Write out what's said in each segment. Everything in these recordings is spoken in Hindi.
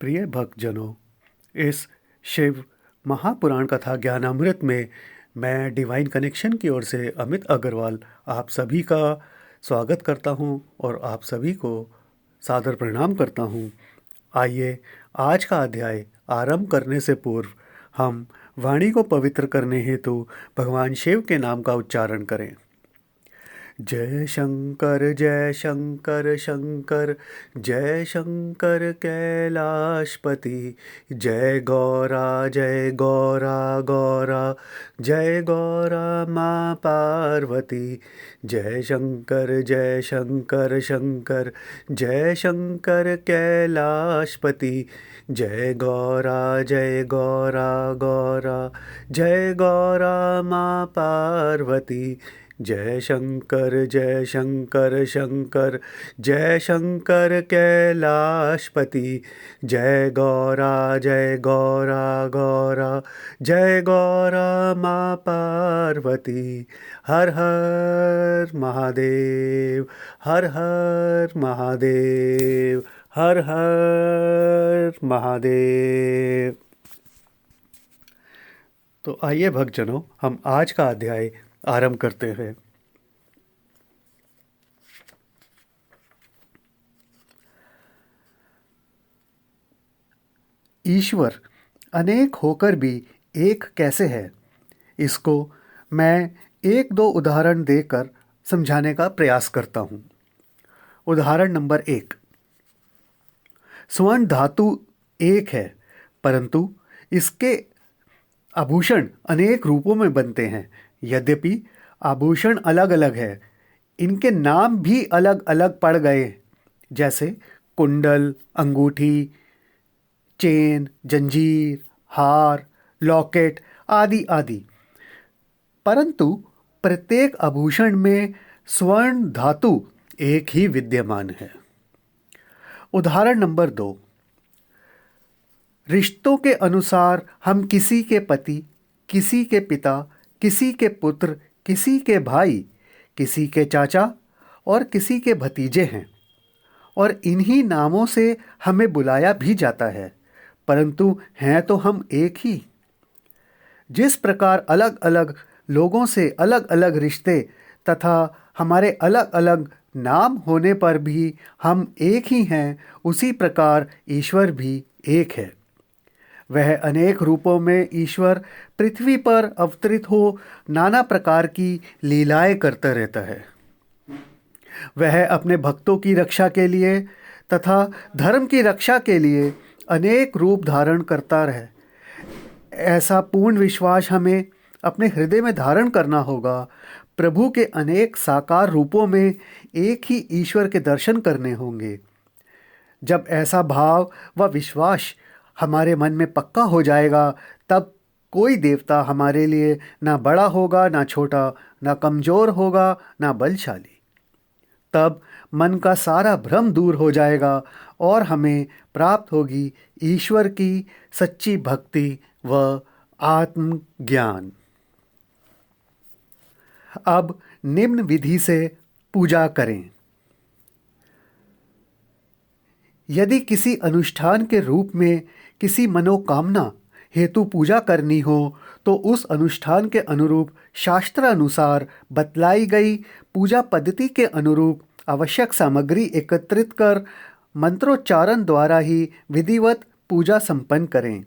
प्रिय भक्तजनों, इस शिव महापुराण कथा ज्ञानामृत में मैं डिवाइन कनेक्शन की ओर से अमित अग्रवाल आप सभी का स्वागत करता हूं और आप सभी को सादर प्रणाम करता हूं। आइए आज का अध्याय आरंभ करने से पूर्व हम वाणी को पवित्र करने हेतु भगवान शिव के नाम का उच्चारण करें। जय शंकर शंकर जय शंकर कैलाशपति। जय गौरा गौरा जय गौरा माँ पार्वती। जय शंकर शंकर जय शंकर कैलाशपति। जय गौरा गौरा जय गौरा माँ पार्वती। जय शंकर शंकर जय शंकर कैलाशपति। जय गौरा गौरा जय गौरा माँ पार्वती। हर हर महादेव, हर हर महादेव, हर हर महादेव। तो आइए भक्तजनों, हम आज का अध्याय आरंभ करते हैं। ईश्वर अनेक होकर भी एक कैसे है, इसको मैं एक दो उदाहरण देकर समझाने का प्रयास करता हूँ। उदाहरण नंबर 1। स्वर्ण धातु एक है, परंतु इसके आभूषण अनेक रूपों में बनते हैं। यद्यपि आभूषण अलग अलग है, इनके नाम भी अलग अलग पड़ गए, जैसे कुंडल, अंगूठी, चेन, जंजीर, हार, लॉकेट आदि आदि। परंतु प्रत्येक आभूषण में स्वर्ण धातु एक ही विद्यमान है। उदाहरण नंबर 2। रिश्तों के अनुसार हम किसी के पति, किसी के पिता, किसी के पुत्र, किसी के भाई, किसी के चाचा और किसी के भतीजे हैं, और इन्हीं नामों से हमें बुलाया भी जाता है, परंतु हैं तो हम एक ही। जिस प्रकार अलग अलग लोगों से अलग अलग रिश्ते तथा हमारे अलग अलग नाम होने पर भी हम एक ही हैं, उसी प्रकार ईश्वर भी एक है। वह अनेक रूपों में ईश्वर पृथ्वी पर अवतरित हो नाना प्रकार की लीलाएं करता रहता है। वह अपने भक्तों की रक्षा के लिए तथा धर्म की रक्षा के लिए अनेक रूप धारण करता रहे। ऐसा पूर्ण विश्वास हमें अपने हृदय में धारण करना होगा। प्रभु के अनेक साकार रूपों में एक ही ईश्वर के दर्शन करने होंगे। जब ऐसा भाव व विश्वास हमारे मन में पक्का हो जाएगा, तब कोई देवता हमारे लिए ना बड़ा होगा ना छोटा, ना कमज़ोर होगा ना बलशाली। तब मन का सारा भ्रम दूर हो जाएगा और हमें प्राप्त होगी ईश्वर की सच्ची भक्ति व आत्मज्ञान। अब निम्न विधि से पूजा करें। यदि किसी अनुष्ठान के रूप में किसी मनोकामना हेतु पूजा करनी हो, तो उस अनुष्ठान के अनुरूप शास्त्रानुसार बतलाई गई पूजा पद्धति के अनुरूप आवश्यक सामग्री एकत्रित कर मंत्रोच्चारण द्वारा ही विधिवत पूजा संपन्न करें।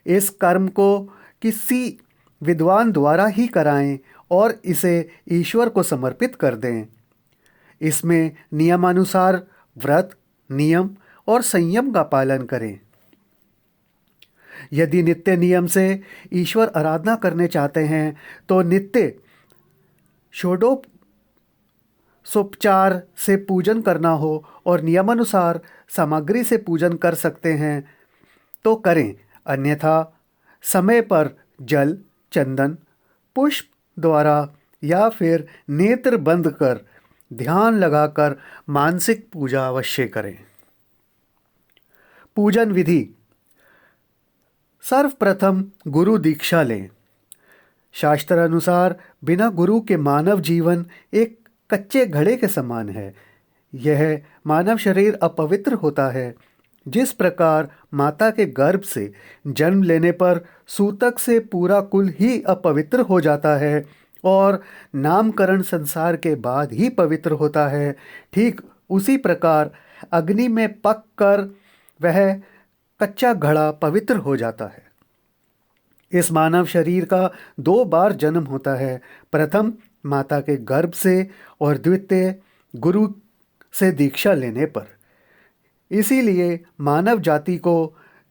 इस कर्म को किसी विद्वान द्वारा ही कराएं और इसे ईश्वर को समर्पित कर दें। इसमें नियमानुसार व्रत, नियम और संयम का पालन करें। यदि नित्य नियम से ईश्वर आराधना करने चाहते हैं, तो नित्य षोडशोपचार से पूजन करना हो और नियमानुसार सामग्री से पूजन कर सकते हैं तो करें, अन्यथा समय पर जल, चंदन, पुष्प द्वारा या फिर नेत्र बंद कर ध्यान लगाकर मानसिक पूजा अवश्य करें। पूजन विधि। सर्वप्रथम गुरु दीक्षा लें। शास्त्रानुसार बिना गुरु के मानव जीवन एक कच्चे घड़े के समान है। यह मानव शरीर अपवित्र होता है, जिस प्रकार माता के गर्भ से जन्म लेने पर सूतक से पूरा कुल ही अपवित्र हो जाता है और नामकरण संसार के बाद ही पवित्र होता है, ठीक उसी प्रकार अग्नि में पक कर वह कच्चा घड़ा पवित्र हो जाता है। इस मानव शरीर का 2 बार जन्म होता है, प्रथम माता के गर्भ से और द्वितीय गुरु से दीक्षा लेने पर। इसीलिए मानव जाति को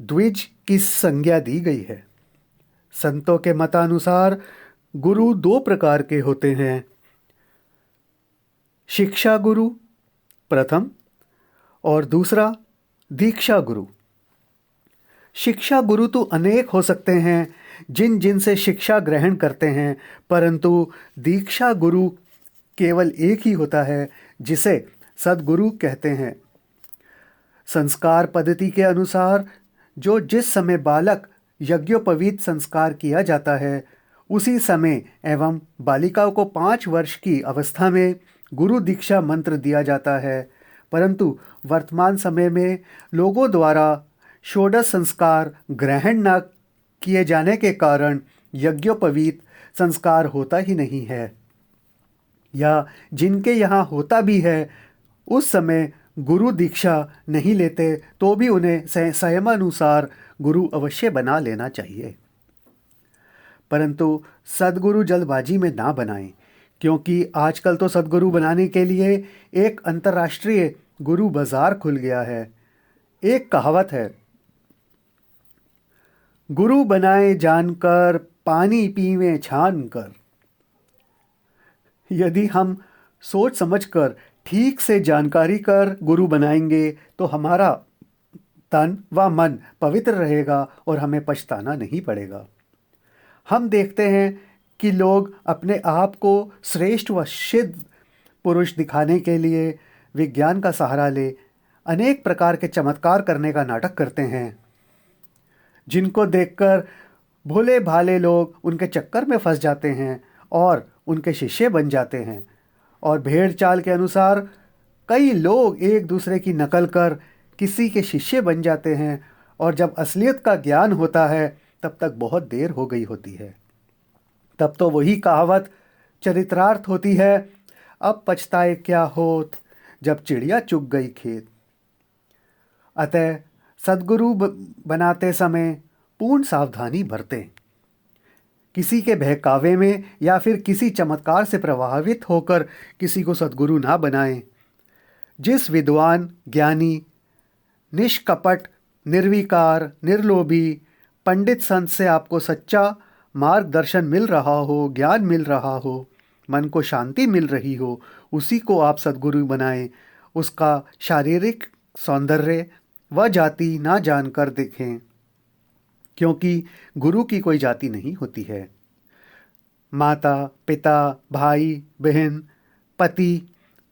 द्विज की संज्ञा दी गई है। संतों के मतानुसार गुरु 2 प्रकार के होते हैं, शिक्षा गुरु प्रथम और दूसरा दीक्षा गुरु। शिक्षा गुरु तो अनेक हो सकते हैं जिन जिनसे शिक्षा ग्रहण करते हैं, परंतु दीक्षा गुरु केवल एक ही होता है जिसे सद्गुरु कहते हैं। संस्कार पद्धति के अनुसार जो जिस समय बालक यज्ञोपवीत संस्कार किया जाता है, उसी समय एवं बालिकाओं को 5 वर्ष की अवस्था में गुरु दीक्षा मंत्र दिया जाता है, परंतु वर्तमान समय में लोगों द्वारा षोडश संस्कार ग्रहण न किए जाने के कारण यज्ञोपवीत संस्कार होता ही नहीं है, या जिनके यहाँ होता भी है उस समय गुरु दीक्षा नहीं लेते तो भी उन्हें संयमानुसार गुरु अवश्य बना लेना चाहिए। परंतु सद्गुरु जल्दबाजी में ना बनाएं, क्योंकि आजकल तो सद्गुरु बनाने के लिए एक अंतर्राष्ट्रीय गुरु बाजार खुल गया है। एक कहावत है, गुरु बनाए जानकर पानी पीवे छान कर। यदि हम सोच समझकर ठीक से जानकारी कर गुरु बनाएंगे तो हमारा तन व मन पवित्र रहेगा और हमें पछताना नहीं पड़ेगा। हम देखते हैं कि लोग अपने आप को श्रेष्ठ व सिद्ध पुरुष दिखाने के लिए विज्ञान का सहारा ले अनेक प्रकार के चमत्कार करने का नाटक करते हैं, जिनको देखकर भोले भाले लोग उनके चक्कर में फंस जाते हैं और उनके शिष्य बन जाते हैं। और भेड़ चाल के अनुसार कई लोग एक दूसरे की नकल कर किसी के शिष्य बन जाते हैं, और जब असलियत का ज्ञान होता है तब तक बहुत देर हो गई होती है। तब तो वही कहावत चरित्रार्थ होती है, अब पछताए क्या होत जब चिड़िया चुग गई खेत। अतः सद्गुरु बनाते समय पूर्ण सावधानी बरतें। किसी के बहकावे में या फिर किसी चमत्कार से प्रभावित होकर किसी को सद्गुरु ना बनाएं। जिस विद्वान, ज्ञानी, निष्कपट, निर्विकार, निर्लोभी पंडित संत से आपको सच्चा मार्गदर्शन मिल रहा हो, ज्ञान मिल रहा हो, मन को शांति मिल रही हो, उसी को आप सद्गुरु बनाएं। उसका शारीरिक सौंदर्य व जाति ना जानकर देखें, क्योंकि गुरु की कोई जाति नहीं होती है। माता, पिता, भाई, बहन, पति,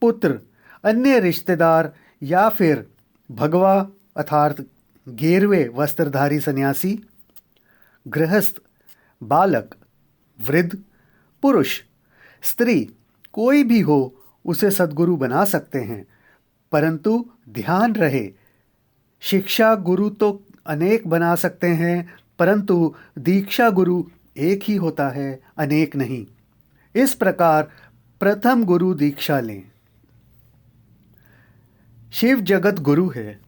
पुत्र, अन्य रिश्तेदार या फिर भगवा अर्थात गेरुए वस्त्रधारी सन्यासी, गृहस्थ, बालक, वृद्ध, पुरुष, स्त्री, कोई भी हो उसे सद्गुरु बना सकते हैं। परंतु ध्यान रहे, शिक्षा गुरु तो अनेक बना सकते हैं, परंतु दीक्षा गुरु एक ही होता है, अनेक नहीं। इस प्रकार प्रथम गुरु दीक्षा लें। शिव जगत गुरु है।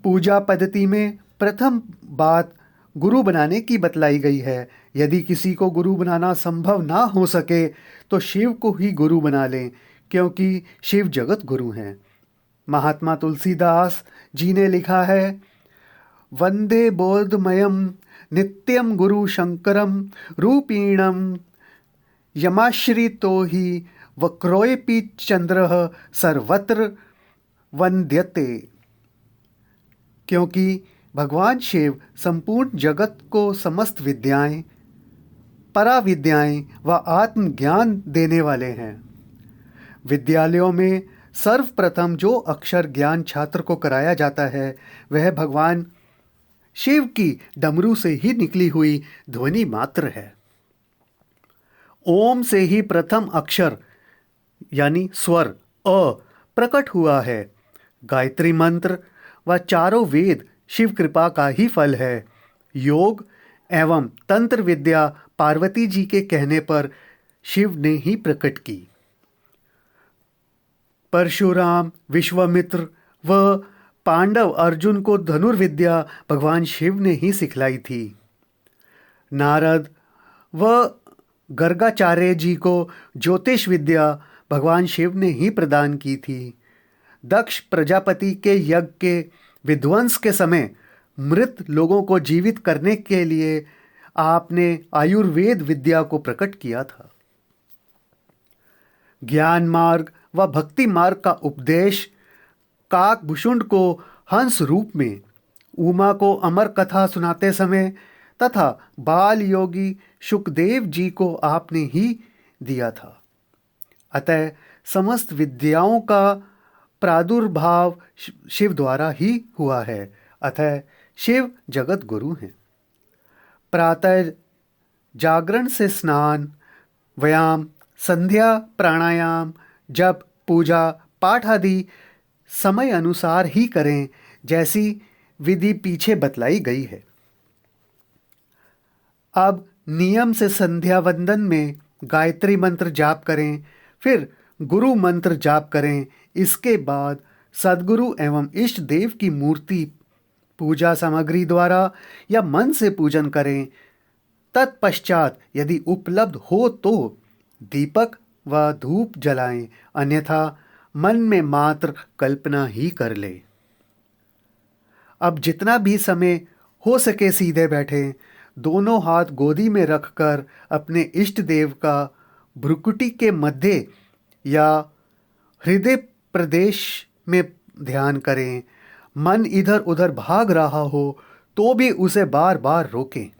पूजा पद्धति में प्रथम बात गुरु बनाने की बतलाई गई है। यदि किसी को गुरु बनाना संभव ना हो सके तो शिव को ही गुरु बना लें, क्योंकि शिव जगत गुरु हैं। महात्मा तुलसीदास जी ने लिखा है, वंदे बोधमयम नित्यम गुरु शंकरम रूपीणम यमाश्रितो ही वक्रोऽपि चंद्रः सर्वत्र वंद्यते। क्योंकि भगवान शिव संपूर्ण जगत को समस्त विद्याएं, पराविद्याएं व आत्मज्ञान देने वाले हैं। विद्यालयों में सर्वप्रथम जो अक्षर ज्ञान छात्र को कराया जाता है वह भगवान शिव की डमरू से ही निकली हुई ध्वनि मात्र है। ओम से ही प्रथम अक्षर यानी स्वर अ प्रकट हुआ है। गायत्री मंत्र व चारों वेद शिव कृपा का ही फल है। योग एवं तंत्र विद्या पार्वती जी के कहने पर शिव ने ही प्रकट की। परशुराम, विश्वामित्र व पांडव अर्जुन को धनुर्विद्या भगवान शिव ने ही सिखलाई थी। नारद व गर्गाचार्य जी को ज्योतिष विद्या भगवान शिव ने ही प्रदान की थी। दक्ष प्रजापति के यज्ञ के विध्वंस के समय मृत लोगों को जीवित करने के लिए आपने आयुर्वेद विद्या को प्रकट किया था। ज्ञान मार्ग व भक्ति मार्ग का उपदेश काकभूषुंड को हंस रूप में, उमा को अमर कथा सुनाते समय तथा बाल योगी शुकदेव जी को आपने ही दिया था। अतः समस्त विद्याओं का प्रादुर्भाव शिव द्वारा ही हुआ है। अतः शिव जगत गुरु हैं। प्रातः जागरण से स्नान, व्यायाम, संध्या प्राणायाम, जप, पूजा पाठ आदि समय अनुसार ही करें, जैसी विधि पीछे बतलाई गई है। अब नियम से संध्या वंदन में गायत्री मंत्र जाप करें, फिर गुरु मंत्र जाप करें। इसके बाद सद्गुरु एवं इष्ट देव की मूर्ति पूजा सामग्री द्वारा या मन से पूजन करें। तत्पश्चात यदि उपलब्ध हो तो दीपक व धूप जलाएं, अन्यथा मन में मात्र कल्पना ही कर ले। अब जितना भी समय हो सके सीधे बैठें, दोनों हाथ गोदी में रखकर अपने इष्ट देव का भ्रुकुटी के मध्य या हृदय प्रदेश में ध्यान करें। मन इधर उधर भाग रहा हो तो भी उसे बार बार रोकें।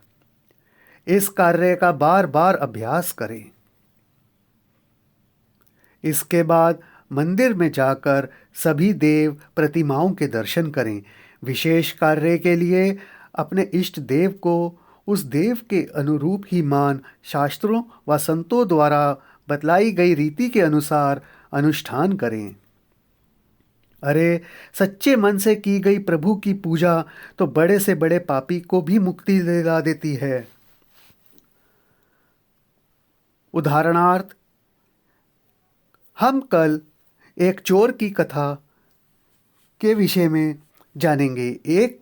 इस कार्य का बार बार अभ्यास करें। इसके बाद मंदिर में जाकर सभी देव प्रतिमाओं के दर्शन करें। विशेष कार्य के लिए अपने इष्ट देव को उस देव के अनुरूप ही मान शास्त्रों व संतों द्वारा बतलाई गई रीति के अनुसार अनुष्ठान करें। अरे, सच्चे मन से की गई प्रभु की पूजा तो बड़े से बड़े पापी को भी मुक्ति दिला देती है। उदाहरणार्थ, हम कल एक चोर की कथा के विषय में जानेंगे। एक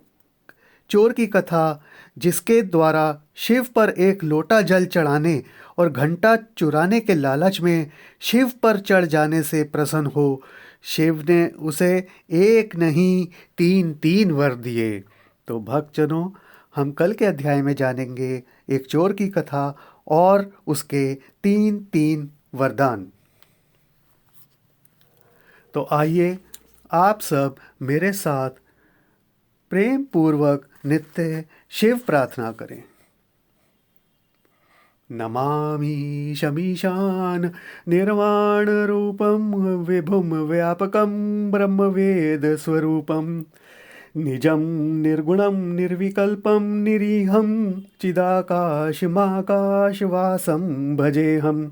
चोर की कथा जिसके द्वारा शिव पर एक लोटा जल चढ़ाने और घंटा चुराने के लालच में शिव पर चढ़ जाने से प्रसन्न हो शिव ने उसे एक नहीं 3 वर दिए। तो भक्तजनों, हम कल के अध्याय में जानेंगे एक चोर की कथा और उसके 3 वरदान। तो आइए आप सब मेरे साथ प्रेम पूर्वक नित्य शिव प्रार्थना करें। नमामि शमीशान निर्वाण रूपम विभुम व्यापकम ब्रह्मवेद स्वरूपम निजं निर्गुणं निर्विकल्पं निरीहं चिदाकाशमाकाशवासं भजेऽहं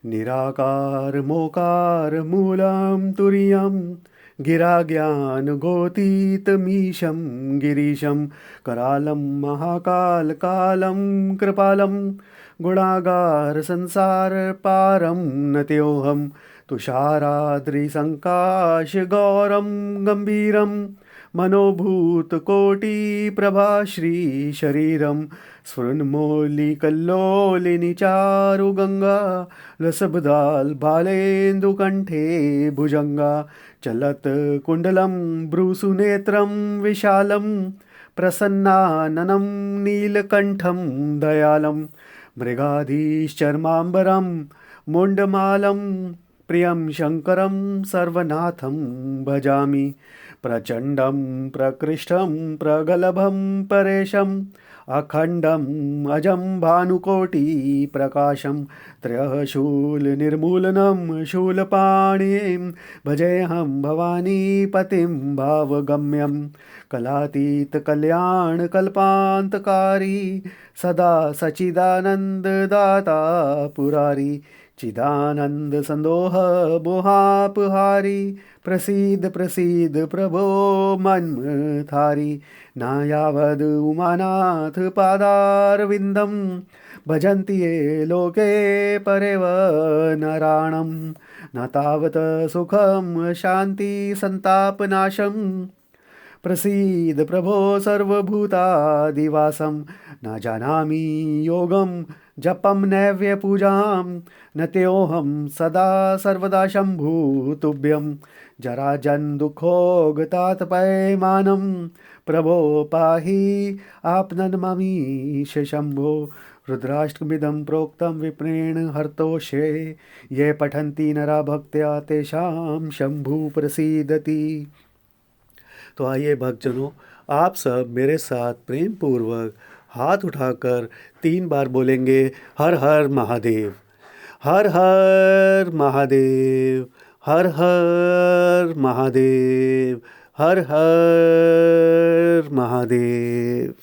निराकार मूलं तुरीयं गिराज्ञानगोतीतमीशं गिरीशं करालं महाकालकालं कृपालं गुणागार संसार पारं नत्योऽहं तुषाराद्रिसङ्काश गौरं गम्भीरं मनोभूतकोटिप्रभाश्री शरीरं स्फुरन्मौलिकल्लोलिनी चारुगङ्गा लसब्दाल्बालेन्दुकण्ठे भुजङ्गा चलत्कुण्डलं भ्रूसुनेत्रं विशालं प्रसन्नाननं नीलकण्ठं दयालं मृगाधीश्चर्माम्बरं मुण्डमालं प्रियं शङ्करं सर्वनाथं भजामि प्रचण्डं प्रकृष्टं प्रगलभं परेशम् अखण्डम् अजं भानुकोटिप्रकाशं त्रयशूलनिर्मूलनं शूलपाणिं भजेऽहं भवानीपतिं भावगम्यं कलातीतकल्याणकल्पान्तकारी सदा सच्चिदानन्ददाता पुरारी चिदानन्दसन्दोह मोहापहारी प्रसीद प्रसीद प्रभो मन्मथारी न यावद् उमानाथ पादारविन्दं भजन्ति ये लोके परेव नराणं न तावत् सुखं शान्ति संतापनाशं प्रसीद प्रभो सर्वभूतादिवासं न जानामि योगं जपं नैव्यपूजां न तेऽहं सदा सर्वदा शम्भु तुभ्यं जराजन्दुःखोगतातपैमानं प्रभो पाहि आपनन्ममीश शम्भो रुद्राष्टकमिदं प्रोक्तं विप्रेण हर्तोषे ये पठन्ति नरा भक्त्या तेषां शम्भु प्रसीदति। तो आइए भक्तजनों, आप सब मेरे साथ प्रेम पूर्वक हाथ उठाकर 3 बार बोलेंगे हर हर महादेव, हर हर महादेव, हर हर महादेव, हर हर महादेव।